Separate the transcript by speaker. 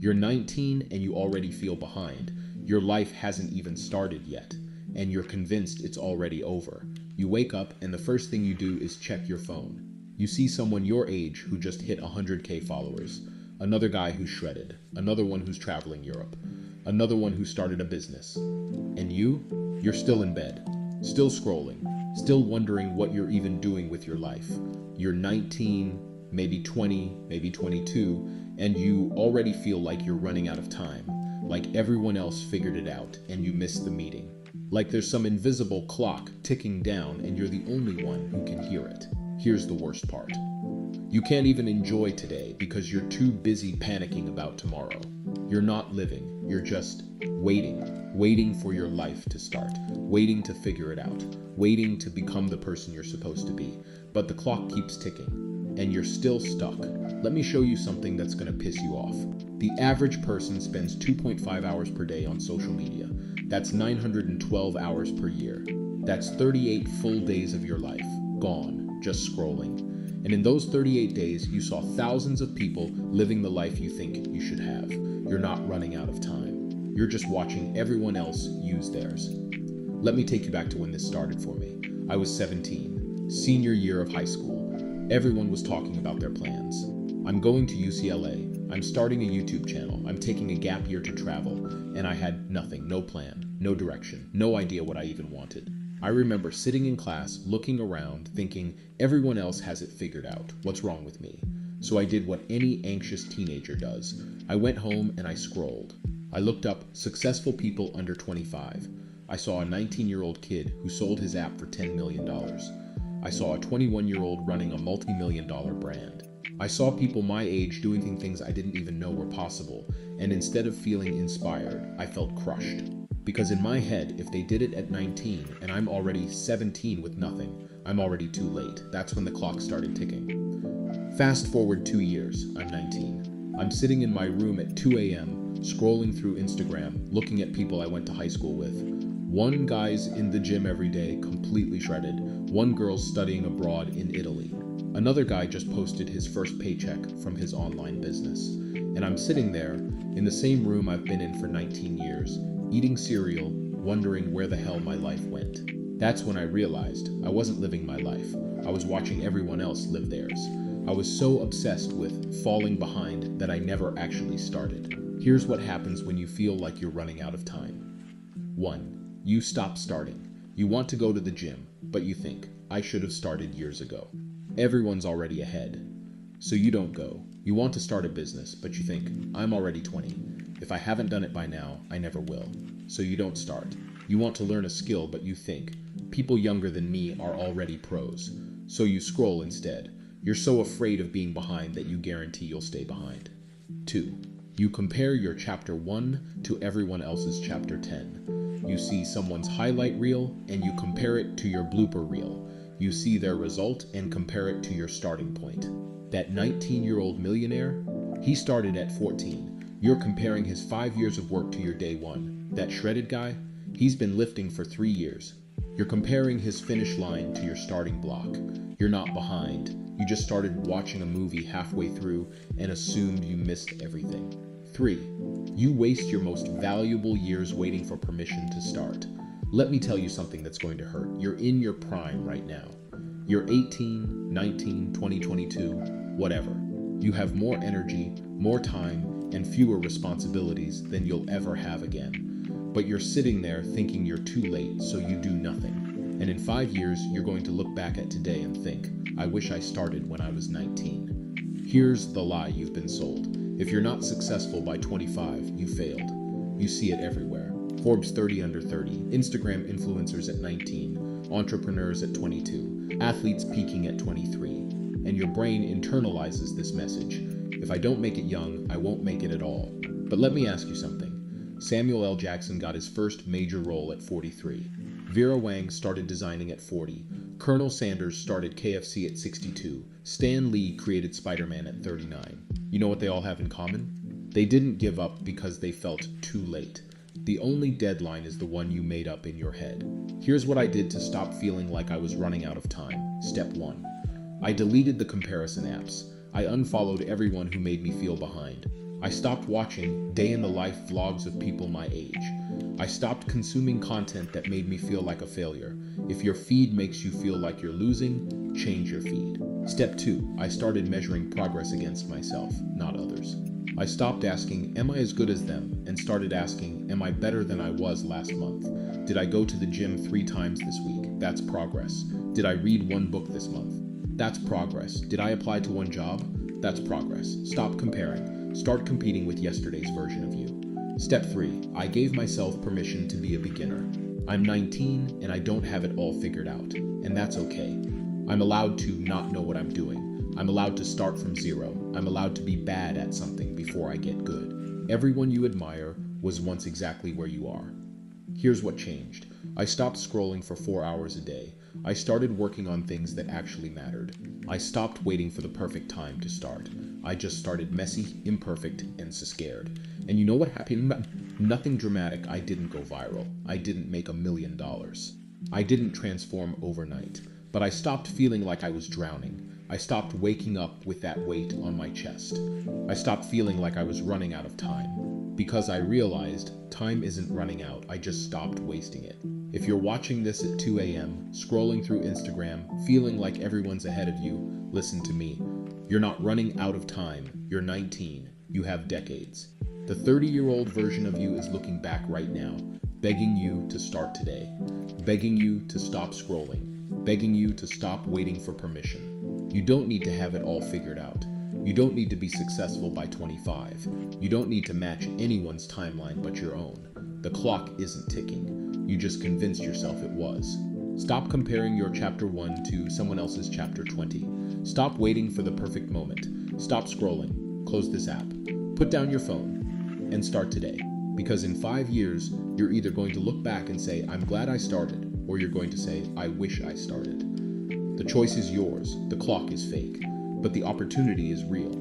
Speaker 1: You're 19 and you already feel behind. Your life hasn't even started yet, and you're convinced it's already over. You wake up and the first thing you do is check your phone. You see someone your age who just hit 100K followers, another guy who's shredded, another one who's traveling Europe, another one who started a business. And you're still in bed, still scrolling, still wondering what you're even doing with your life. You're 19, maybe 20, maybe 22, and you already feel like you're running out of time, like everyone else figured it out and you missed the meeting. Like there's some invisible clock ticking down and you're the only one who can hear it. Here's the worst part. You can't even enjoy today because you're too busy panicking about tomorrow. You're not living, you're just waiting for your life to start, waiting to figure it out, waiting to become the person you're supposed to be. But the clock keeps ticking, and you're still stuck. Let me show you something that's gonna piss you off. The average person spends 2.5 hours per day on social media. That's 912 hours per year. That's 38 full days of your life, gone, just scrolling. And in those 38 days, you saw thousands of people living the life you think you should have. You're not running out of time. You're just watching everyone else use theirs. Let me take you back to when this started for me. I was 17, senior year of high school. Everyone was talking about their plans. I'm going to UCLA. I'm starting a YouTube channel. I'm taking a gap year to travel. And I had nothing, no plan, no direction, no idea what I even wanted. I remember sitting in class, looking around, thinking everyone else has it figured out. What's wrong with me? So I did what any anxious teenager does. I went home and I scrolled. I looked up successful people under 25. I saw a 19-year-old kid who sold his app for $10 million. I saw a 21-year-old running a multi-million-dollar brand. I saw people my age doing things I didn't even know were possible, and instead of feeling inspired, I felt crushed. Because in my head, if they did it at 19 and I'm already 17 with nothing, I'm already too late. That's when the clock started ticking. Fast forward 2 years, I'm 19. I'm sitting in my room at 2 a.m., scrolling through Instagram, looking at people I went to high school with. One guy's in the gym every day, completely shredded. One girl's studying abroad in Italy. Another guy just posted his first paycheck from his online business. And I'm sitting there, in the same room I've been in for 19 years, eating cereal, wondering where the hell my life went. That's when I realized I wasn't living my life. I was watching everyone else live theirs. I was so obsessed with falling behind that I never actually started. Here's what happens when you feel like you're running out of time. 1. You stop starting. You want to go to the gym, but you think, I should have started years ago. Everyone's already ahead. So you don't go. You want to start a business, but you think, I'm already 20. If I haven't done it by now, I never will. So you don't start. You want to learn a skill, but you think, people younger than me are already pros. So you scroll instead. You're so afraid of being behind that you guarantee you'll stay behind. 2. You compare your chapter 1 to everyone else's chapter 10. You see someone's highlight reel and you compare it to your blooper reel. You see their result and compare it to your starting point. That 19-year-old millionaire, he started at 14. You're comparing his 5 years of work to your day one. That shredded guy, he's been lifting for 3 years. You're comparing his finish line to your starting block. You're not behind. You just started watching a movie halfway through and assumed you missed everything. 3. You waste your most valuable years waiting for permission to start. Let me tell you something that's going to hurt. You're in your prime right now. You're 18, 19, 20, 22, whatever. You have more energy, more time, and fewer responsibilities than you'll ever have again. But you're sitting there thinking you're too late, so you do nothing. And in 5 years, you're going to look back at today and think, I wish I started when I was 19. Here's the lie you've been sold. If you're not successful by 25, you failed. You see it everywhere. Forbes 30 under 30, Instagram influencers at 19, entrepreneurs at 22, athletes peaking at 23. And your brain internalizes this message. If I don't make it young, I won't make it at all. But let me ask you something. Samuel L. Jackson got his first major role at 43. Vera Wang started designing at 40. Colonel Sanders started KFC at 62. Stan Lee created Spider-Man at 39. You know what they all have in common? They didn't give up because they felt too late. The only deadline is the one you made up in your head. Here's what I did to stop feeling like I was running out of time. Step 1. I deleted the comparison apps. I unfollowed everyone who made me feel behind. I stopped watching day in the life vlogs of people my age. I stopped consuming content that made me feel like a failure. If your feed makes you feel like you're losing, change your feed. Step 2, I started measuring progress against myself, not others. I stopped asking, am I as good as them? And started asking, am I better than I was last month? Did I go to the gym 3 times this week? That's progress. Did I read 1 book this month? That's progress. Did I apply to 1 job? That's progress. Stop comparing. Start competing with yesterday's version of you. Step 3, I gave myself permission to be a beginner. I'm 19 and I don't have it all figured out, and that's okay. I'm allowed to not know what I'm doing. I'm allowed to start from 0. I'm allowed to be bad at something before I get good. Everyone you admire was once exactly where you are. Here's what changed. I stopped scrolling for 4 hours a day. I started working on things that actually mattered. I stopped waiting for the perfect time to start. I just started messy, imperfect, and scared. And you know what happened? Nothing dramatic. I didn't go viral. I didn't make $1 million. I didn't transform overnight. But I stopped feeling like I was drowning. I stopped waking up with that weight on my chest. I stopped feeling like I was running out of time. Because I realized time isn't running out, I just stopped wasting it. If you're watching this at 2 a.m., scrolling through Instagram, feeling like everyone's ahead of you, listen to me. You're not running out of time. You're 19. You have decades. The 30-year-old version of you is looking back right now, begging you to start today, begging you to stop scrolling, begging you to stop waiting for permission. You don't need to have it all figured out. You don't need to be successful by 25. You don't need to match anyone's timeline but your own. The clock isn't ticking. You just convinced yourself it was. Stop comparing your chapter 1 to someone else's chapter 20. Stop waiting for the perfect moment. Stop scrolling. Close this app. Put down your phone and start today. Because in 5 years, you're either going to look back and say, I'm glad I started, or you're going to say, I wish I started. The choice is yours. The clock is fake, but the opportunity is real.